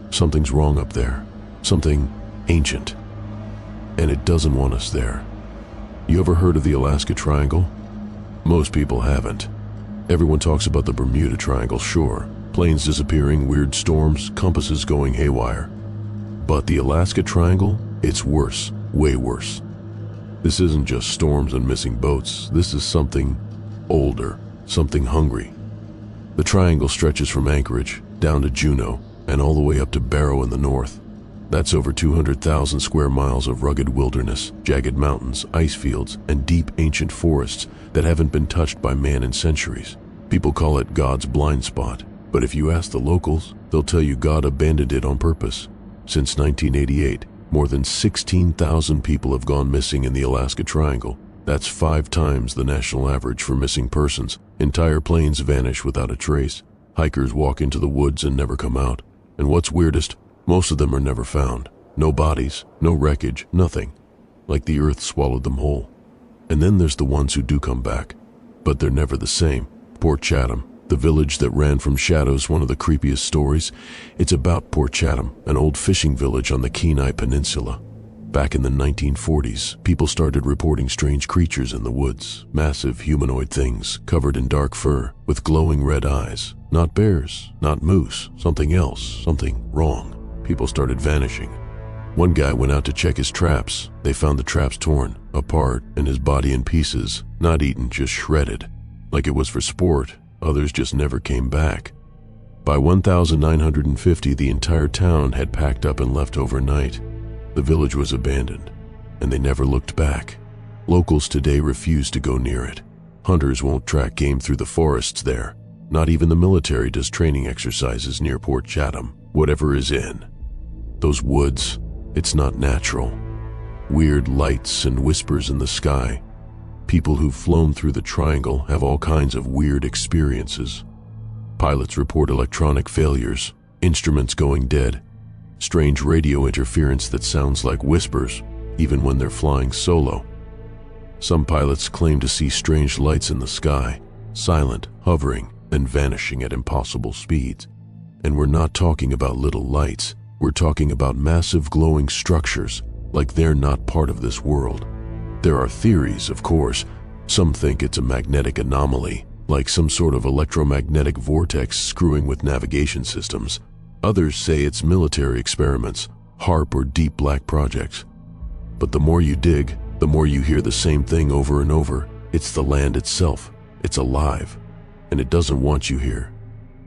Something's wrong up there. Something ancient. And it doesn't want us there. You ever heard of the Alaska Triangle? Most people haven't. Everyone talks about the Bermuda Triangle, sure. Planes disappearing, weird storms, compasses going haywire. But the Alaska Triangle, it's worse, way worse. This isn't just storms and missing boats. This is something older, something hungry. The triangle stretches from Anchorage down to Juneau and all the way up to Barrow in the north. That's over 200,000 square miles of rugged wilderness, jagged mountains, ice fields, and deep ancient forests that haven't been touched by man in centuries. People call it God's blind spot, but if you ask the locals, they'll tell you God abandoned it on purpose. Since 1988, more than 16,000 people have gone missing in the Alaska Triangle. That's 5 times the national average for missing persons. Entire planes vanish without a trace. Hikers walk into the woods and never come out. And what's weirdest, most of them are never found. No bodies, no wreckage, nothing. Like the earth swallowed them whole. And then there's the ones who do come back. But they're never the same. Port Chatham, the village that ran from shadows, one of the creepiest stories. It's about Port Chatham, an old fishing village on the Kenai Peninsula. Back in the 1940s, people started reporting strange creatures in the woods, massive humanoid things covered in dark fur with glowing red eyes. Not bears, not moose, something else, something wrong. People started vanishing. One guy went out to check his traps. They found the traps torn, apart, and his body in pieces, not eaten, just shredded. Like it was for sport, others just never came back. By 1950, the entire town had packed up and left overnight. The village was abandoned, and they never looked back. Locals today refuse to go near it. Hunters won't track game through the forests there. Not even the military does training exercises near Port Chatham, whatever is in. Those woods, it's not natural. Weird lights and whispers in the sky. People who've flown through the triangle have all kinds of weird experiences. Pilots report electronic failures, instruments going dead, strange radio interference that sounds like whispers, even when they're flying solo. Some pilots claim to see strange lights in the sky, silent, hovering, then vanishing at impossible speeds. And we're not talking about little lights. We're talking about massive glowing structures, like they're not part of this world. There are theories, of course. Some think it's a magnetic anomaly, like some sort of electromagnetic vortex screwing with navigation systems. Others say it's military experiments, HAARP or deep black projects. But the more you dig, the more you hear the same thing over and over. It's the land itself. It's alive. And it doesn't want you here.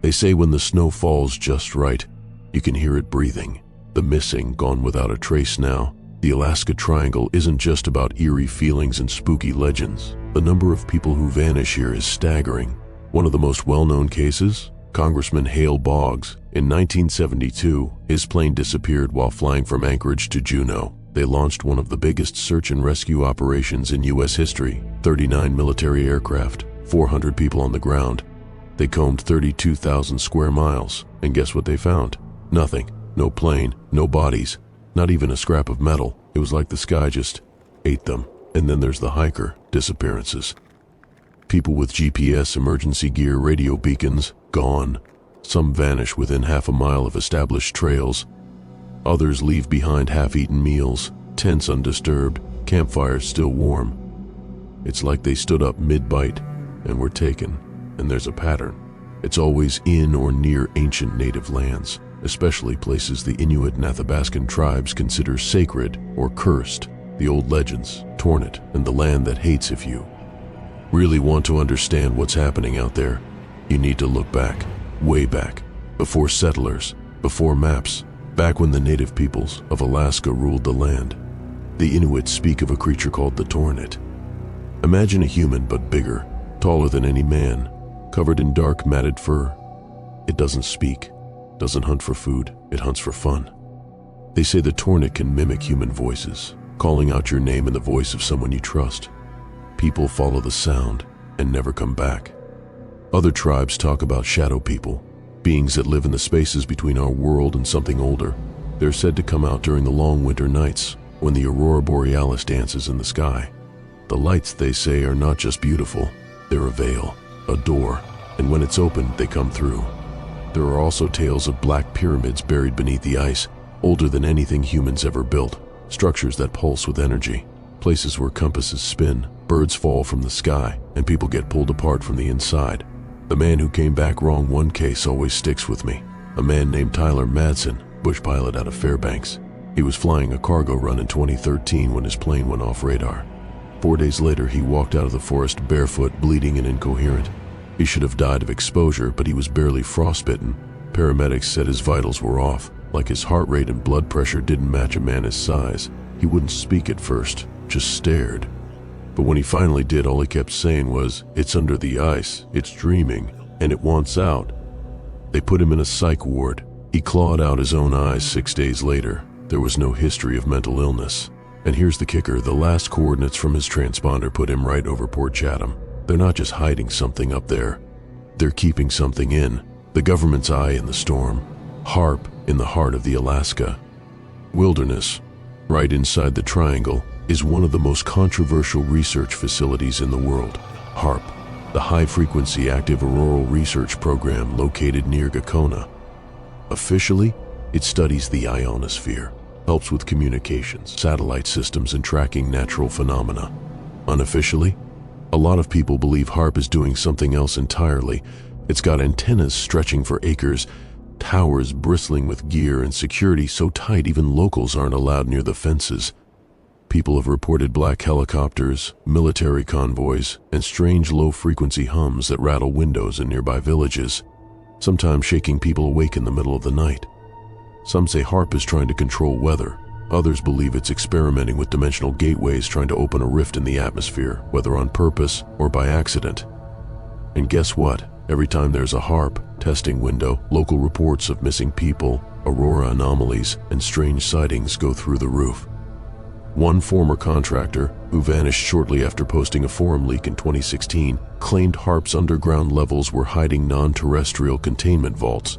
They say when the snow falls just right, you can hear it breathing. The missing gone without a trace now. The Alaska Triangle isn't just about eerie feelings and spooky legends. The number of people who vanish here is staggering. One of the most well-known cases? Congressman Hale Boggs. In 1972, his plane disappeared while flying from Anchorage to Juneau. They launched one of the biggest search and rescue operations in U.S. history. 39 military aircraft, 400 people on the ground. They combed 32,000 square miles, and guess what they found? Nothing. No plane, no bodies, not even a scrap of metal. It was like the sky just ate them. And then there's the hiker disappearances. People with GPS, emergency gear, radio beacons, gone. Some vanish within half a mile of established trails. Others leave behind half-eaten meals, tents undisturbed, campfires still warm. It's like they stood up mid-bite and were taken, and there's a pattern. It's always in or near ancient native lands, especially places the Inuit and Athabascan tribes consider sacred or cursed. The old legends, Tornit, and the land that hates if you really want to understand what's happening out there. You need to look back, way back, before settlers, before maps, back when the native peoples of Alaska ruled the land. The Inuit speak of a creature called the Tornit. Imagine a human but bigger, taller than any man, covered in dark matted fur. It doesn't speak, doesn't hunt for food, it hunts for fun. They say the Tornit can mimic human voices, calling out your name in the voice of someone you trust. People follow the sound and never come back. Other tribes talk about shadow people, beings that live in the spaces between our world and something older. They're said to come out during the long winter nights when the aurora borealis dances in the sky. The lights, they say, are not just beautiful, they're a veil, a door, and when it's opened, they come through. There are also tales of black pyramids buried beneath the ice, older than anything humans ever built, structures that pulse with energy, places where compasses spin, birds fall from the sky, and people get pulled apart from the inside. The man who came back wrong one case always sticks with me. A man named Tyler Madsen, bush pilot out of Fairbanks. He was flying a cargo run in 2013 when his plane went off radar. 4 days later, he walked out of the forest barefoot, bleeding and incoherent. He should have died of exposure, but he was barely frostbitten. Paramedics said his vitals were off, like his heart rate and blood pressure didn't match a man his size. He wouldn't speak at first, just stared. But when he finally did, all he kept saying was, "It's under the ice, it's dreaming, and it wants out." They put him in a psych ward. He clawed out his own eyes 6 days later. There was no history of mental illness. And here's the kicker, the last coordinates from his transponder put him right over Port Chatham. They're not just hiding something up there. They're keeping something in. The government's eye in the storm. HAARP in the heart of the Alaska wilderness, right inside the triangle, is one of the most controversial research facilities in the world. HAARP, the High-Frequency Active Auroral Research Program located near Gakona. Officially, it studies the ionosphere, helps with communications, satellite systems, and tracking natural phenomena. Unofficially, a lot of people believe HAARP is doing something else entirely. It's got antennas stretching for acres, towers bristling with gear, and security so tight even locals aren't allowed near the fences. People have reported black helicopters, military convoys, and strange low-frequency hums that rattle windows in nearby villages, sometimes shaking people awake in the middle of the night. Some say HAARP is trying to control weather. Others believe it's experimenting with dimensional gateways, trying to open a rift in the atmosphere, whether on purpose or by accident. And guess what? Every time there's a HAARP testing window, local reports of missing people, aurora anomalies, and strange sightings go through the roof. One former contractor, who vanished shortly after posting a forum leak in 2016, claimed HAARP's underground levels were hiding non-terrestrial containment vaults.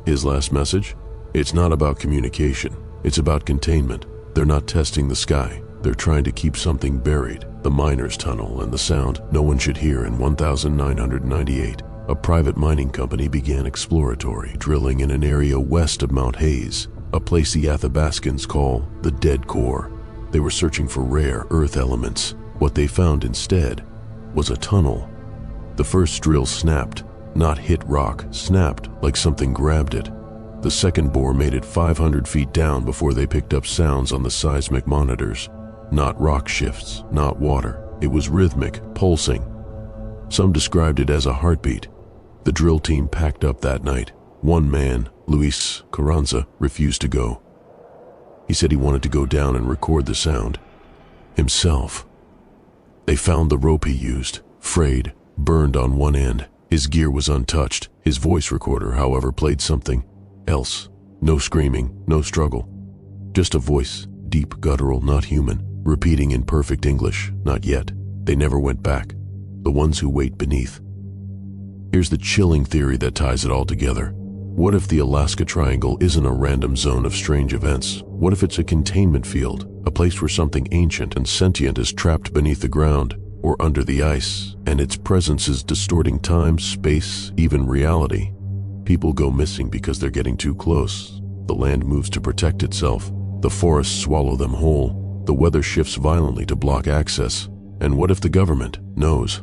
His last message? It's not about communication, it's about containment. They're not testing the sky, they're trying to keep something buried. The miner's tunnel and the sound no one should hear. In 1998, a private mining company began exploratory drilling in an area west of Mount Hayes, a place the Athabascans call the Dead Core. They were searching for rare earth elements. What they found instead was a tunnel. The first drill snapped, not hit rock, snapped like something grabbed it. The second bore made it 500 feet down before they picked up sounds on the seismic monitors. Not rock shifts, not water. It was rhythmic, pulsing. Some described it as a heartbeat. The drill team packed up that night. One man, Luis Carranza, refused to go. He said he wanted to go down and record the sound himself. They found the rope he used, frayed, burned on one end. His gear was untouched. His voice recorder, however, played something else. No screaming, no struggle. Just a voice, deep, guttural, not human, repeating in perfect English, "Not yet." They never went back. The ones who wait beneath. Here's the chilling theory that ties it all together. What if the Alaska Triangle isn't a random zone of strange events? What if it's a containment field, a place where something ancient and sentient is trapped beneath the ground or under the ice, and its presence is distorting time, space, even reality? People go missing because they're getting too close. The land moves to protect itself. The forests swallow them whole. The weather shifts violently to block access. And what if the government knows?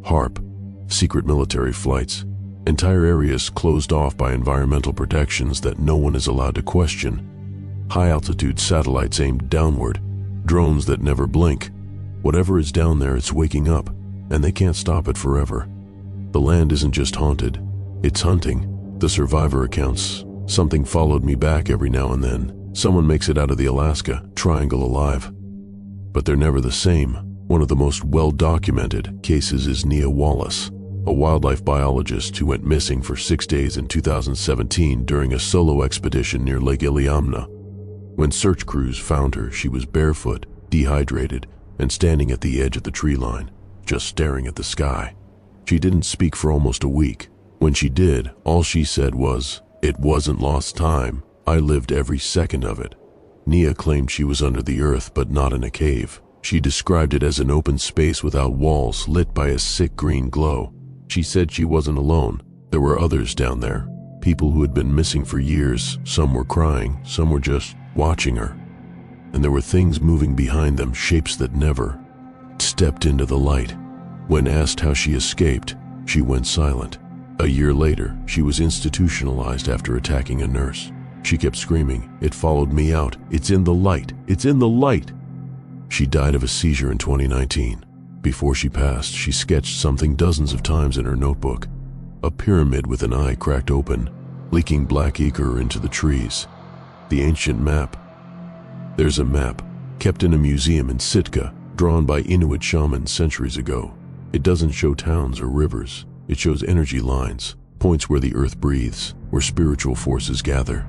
HAARP, secret military flights, entire areas closed off by environmental protections that no one is allowed to question. High-altitude satellites aimed downward, drones that never blink. Whatever is down there, it's waking up, and they can't stop it forever. The land isn't just haunted, it's hunting. The survivor accounts, "Something followed me back every now and then. Someone makes it out of the Alaska Triangle alive." But they're never the same. One of the most well-documented cases is Nia Wallace, a wildlife biologist who went missing for 6 days in 2017 during a solo expedition near Lake Iliamna. When search crews found her, she was barefoot, dehydrated, and standing at the edge of the tree line, just staring at the sky. She didn't speak for almost a week. When she did, all she said was, "It wasn't lost time. I lived every second of it." Nia claimed she was under the earth, but not in a cave. She described it as an open space without walls, lit by a sick green glow. She said she wasn't alone. There were others down there, People who had been missing for years. Some were crying, some were just watching her. And there were things moving behind them, shapes that never stepped into the light. When asked how she escaped, she went silent. A year later, she was institutionalized after attacking a nurse. She kept screaming, "It followed me out. It's in the light. It's in the light." She died of a seizure in 2019. Before she passed, she sketched something dozens of times in her notebook. A pyramid with an eye cracked open, leaking black ichor into the trees. The ancient map. There's a map, kept in a museum in Sitka, drawn by Inuit shamans centuries ago. It doesn't show towns or rivers. It shows energy lines, points where the earth breathes, where spiritual forces gather.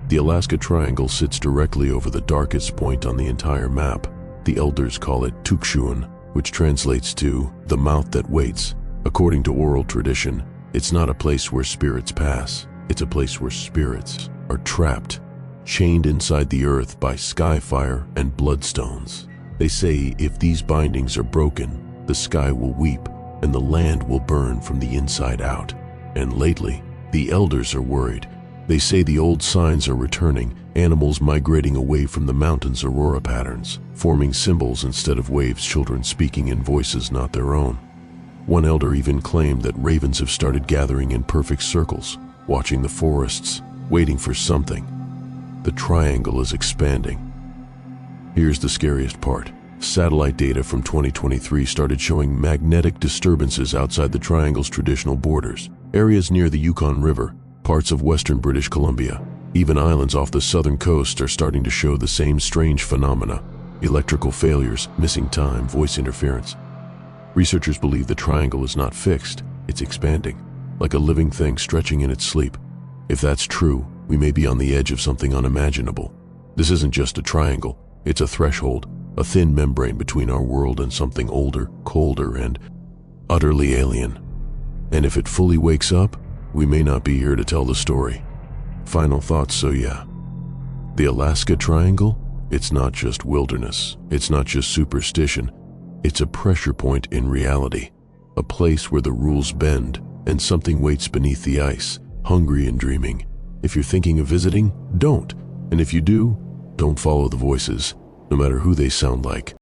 The Alaska Triangle sits directly over the darkest point on the entire map. The elders call it Tukshuan, which translates to the mouth that waits. According to oral tradition, it's not a place where spirits pass. It's a place where spirits are trapped, chained inside the earth by sky fire and bloodstones. They say if these bindings are broken, the sky will weep and the land will burn from the inside out. And lately, the elders are worried. They say the old signs are returning, animals migrating away from the mountains' aurora patterns, forming symbols instead of waves, children speaking in voices not their own. One elder even claimed that ravens have started gathering in perfect circles, watching the forests, waiting for something. The triangle is expanding. Here's the scariest part. Satellite data from 2023 started showing magnetic disturbances outside the triangle's traditional borders. Areas near the Yukon River, parts of western British Columbia, even islands off the southern coast are starting to show the same strange phenomena. Electrical failures, missing time, voice interference. Researchers believe the triangle is not fixed, it's expanding, like a living thing stretching in its sleep. If that's true, we may be on the edge of something unimaginable. This isn't just a triangle, it's a threshold, a thin membrane between our world and something older, colder, and utterly alien. And if it fully wakes up, we may not be here to tell the story. Final thoughts, so yeah. The Alaska Triangle? It's not just wilderness. It's not just superstition. It's a pressure point in reality. A place where the rules bend and something waits beneath the ice, hungry and dreaming. If you're thinking of visiting, don't. And if you do, don't follow the voices, no matter who they sound like.